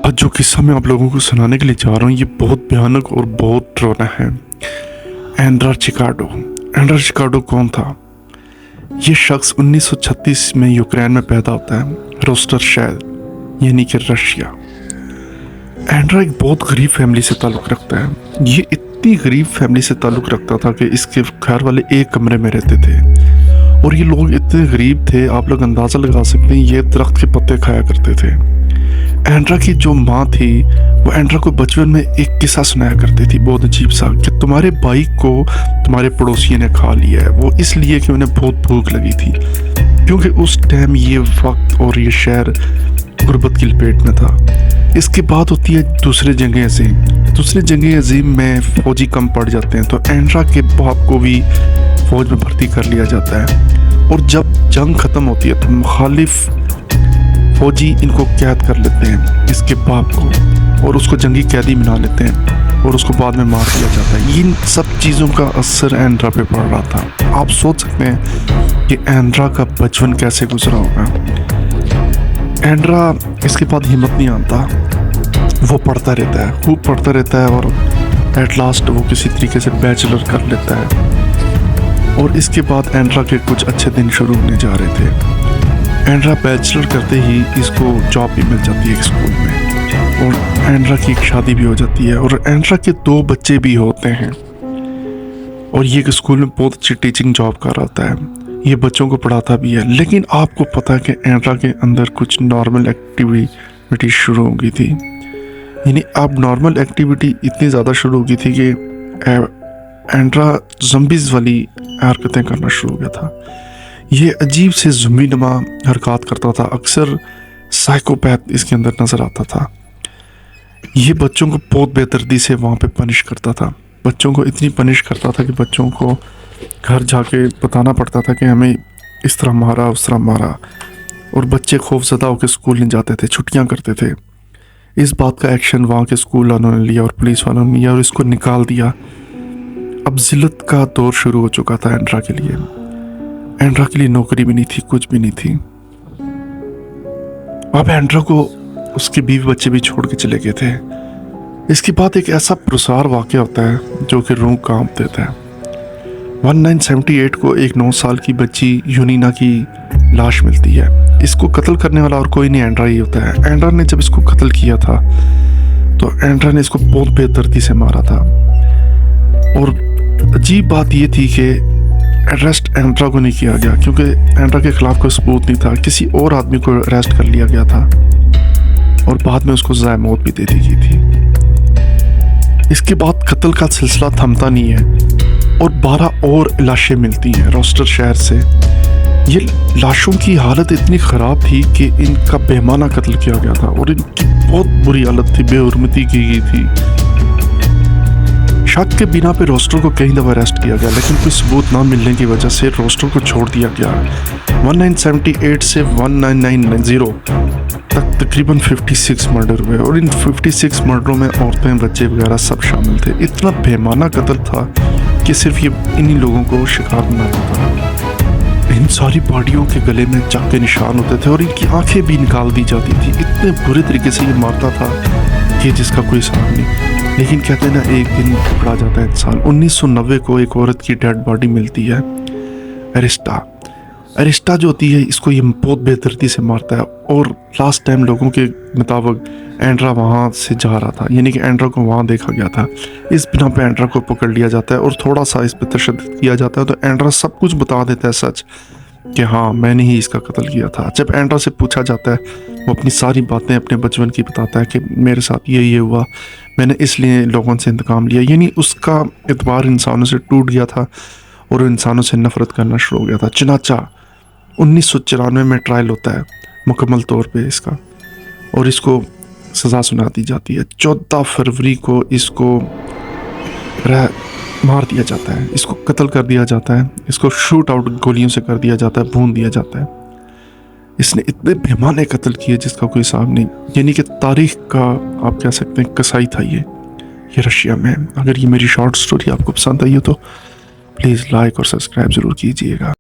आज जो किस्सा मैं आप लोगों को सुनाने के लिए जा रहा हूँ ये बहुत भयानक और बहुत डरावना है। Andra Chicago. एंड्रा चिकागो कौन था? ये शख्स 1936 में यूक्रेन में पैदा होता है, रोस्टर शहर यानी कि रशिया। एंड्रा एक बहुत गरीब फैमिली से ताल्लुक़ रखता है। ये इतनी गरीब फैमिली से ताल्लुक़ रखता था कि इसके घर वाले एक कमरे में रहते थे और ये लोग इतने गरीब थे, आप लोग अंदाज़ा लगा सकते हैं, ये दरख्त के पत्ते खाया करते थे। एंड्रा की जो माँ थी वो एंड्रा को बचपन में एक किस्सा सुनाया करती थी बहुत अजीब सा, कि तुम्हारे भाई को तुम्हारे पड़ोसियों ने खा लिया है, वो इसलिए कि उन्हें बहुत भूख लगी थी, क्योंकि उस टाइम ये वक्त और ये शहर गुर्बत की लपेट में था। इसके बाद होती है दूसरी जंग अजीम। दूसरी जंग अजीम में फौजी कम पड़ जाते हैं तो एंड्रा के बाप को भी फौज में भर्ती कर लिया जाता है और जब जंग ख़त्म होती है तो मुखालिफ फौजी इनको कैद कर लेते हैं, इसके बाप को, और उसको जंगी कैदी बना लेते हैं और उसको बाद में मार दिया जाता है। इन सब चीज़ों का असर एंड्रा पे पड़ रहा था। आप सोच सकते हैं कि एंड्रा का बचपन कैसे गुजरा होगा। एंड्रा इसके बाद हिम्मत नहीं आता, वो पढ़ता रहता है, खूब पढ़ता रहता है और एट लास्ट वो किसी तरीके से बैचलर कर लेता है। और इसके बाद एंड्रा के कुछ अच्छे दिन शुरू होने जा रहे थे। एंड्रा बैचलर करते ही इसको जॉब भी मिल जाती है एक स्कूल में और एंड्रा की एक शादी भी हो जाती है और एंड्रा के 2 बच्चे भी होते हैं और ये एक स्कूल में बहुत अच्छी टीचिंग जॉब कर रहा होता है, ये बच्चों को पढ़ाता भी है। लेकिन आपको पता है कि एंड्रा के अंदर कुछ नॉर्मल एक्टिविटी शुरू हो गई थी, यानी अब नॉर्मल एक्टिविटी इतनी ज़्यादा शुरू हो गई थी कि एंड्रा ज़म्बीज़ वाली हरकतें करना शुरू हो गया था। ये अजीब से ज़ुम्बी नुमा हरकत करता था, अक्सर साइकोपैथ इसके अंदर नज़र आता था। ये बच्चों को बहुत बेदर्दी से वहाँ पे पनिश करता था, बच्चों को इतनी पनिश करता था कि बच्चों को घर जाके बताना पड़ता था कि हमें इस तरह मारा उस तरह मारा, और बच्चे खौफज़दा होकर स्कूल नहीं जाते थे, छुट्टियाँ करते थे। इस बात का एक्शन वहाँ के स्कूल वालों ने लिया और पुलिस वालों ने लिया और इसको निकाल दिया। अब ज़िल्लत का दौर शुरू हो चुका था एंड्रा के लिए। एंड्रा के लिए नौकरी भी नहीं थी, कुछ भी नहीं थी। अब एंड्रा को उसके बीवी बच्चे भी छोड़ के चले गए थे। इसके बाद एक ऐसा पुरस्कार वाक़या होता है जो कि रूह कांप देता है। 1978 को एक 9 साल की बच्ची यूनिना की लाश मिलती है। इसको कत्ल करने वाला और कोई नहीं, एंड्रा ही होता है। एंड्रा ने जब इसको कत्ल किया था तो एंड्रा ने इसको बहुत बेदर्दी से मारा था और अजीब बात ये थी कि अरेस्ट एंड्रा को नहीं किया गया क्योंकि एंड्रा के खिलाफ कोई सबूत नहीं था, किसी और आदमी को अरेस्ट कर लिया गया था और बाद में उसको सज़ाए मौत भी दे दी गई थी। इसके बाद कत्ल का सिलसिला थमता नहीं है और 12 और लाशें मिलती हैं रोस्टर शहर से। ये लाशों की हालत इतनी ख़राब थी कि इनका बेमाना कत्ल किया गया था और इनकी बहुत बुरी हालत थी, बेहुरमती की गई थी। शक के बिना पे रोस्टर को कई दफ़ा अरेस्ट किया गया लेकिन कोई सबूत ना मिलने की वजह से रोस्टर को छोड़ दिया गया। 1978 से 1990 तक तकरीबन 56 मर्डर हुए और इन 56 मर्डरों में औरतें, बच्चे वगैरह सब शामिल थे। इतना बेमाना कत्ल था कि सिर्फ ये इन्हीं लोगों को शिकार बनाता था। इन सारी बॉडियों के गले में चाक के निशान होते थे और इनकी आंखें भी निकाल दी जाती थी। इतने बुरे तरीके से ये मारता था कि जिसका कोई हिसाब नहीं। लेकिन कहते हैं ना, एक दिन पकड़ा जाता है इंसान। 1990 को एक औरत की डेड बॉडी मिलती है। अरिस्टा जो होती है, इसको ये बहुत बेदर्दी से मारता है और लास्ट टाइम लोगों के मुताबिक एंड्रा वहाँ से जा रहा था, यानी कि एंड्रा को वहाँ देखा गया था। इस बिना पे एंड्रा को पकड़ लिया जाता है और थोड़ा सा इस पर तशद्दुद किया जाता है तो एंड्रा सब कुछ बता देता है सच कि हाँ मैंने ही इसका कत्ल किया था। जब एंड्रा से पूछा जाता है वो अपनी सारी बातें अपने बचपन की बताता है कि मेरे साथ ये हुआ, मैंने इसलिए लोगों से इंतकाम लिया। यानी उसका एतबार इंसानों से टूट गया था और इंसानों से नफरत करना शुरू हो गया था। चुनाचा 1994 में ट्रायल होता है मुकम्मल तौर पे इसका और इसको सज़ा सुना दी जाती है। 14 फरवरी को इसको मार दिया जाता है, इसको कत्ल कर दिया जाता है, इसको शूट आउट गोलियों से कर दिया जाता है, भून दिया जाता है। इसने इतने बेमाने कत्ल किए जिसका कोई हिसाब नहीं, यानी कि तारीख का आप कह सकते हैं कसाई था ये रशिया में। अगर ये मेरी शॉर्ट स्टोरी आपको पसंद आई हो तो प्लीज़ लाइक और सब्सक्राइब ज़रूर कीजिएगा।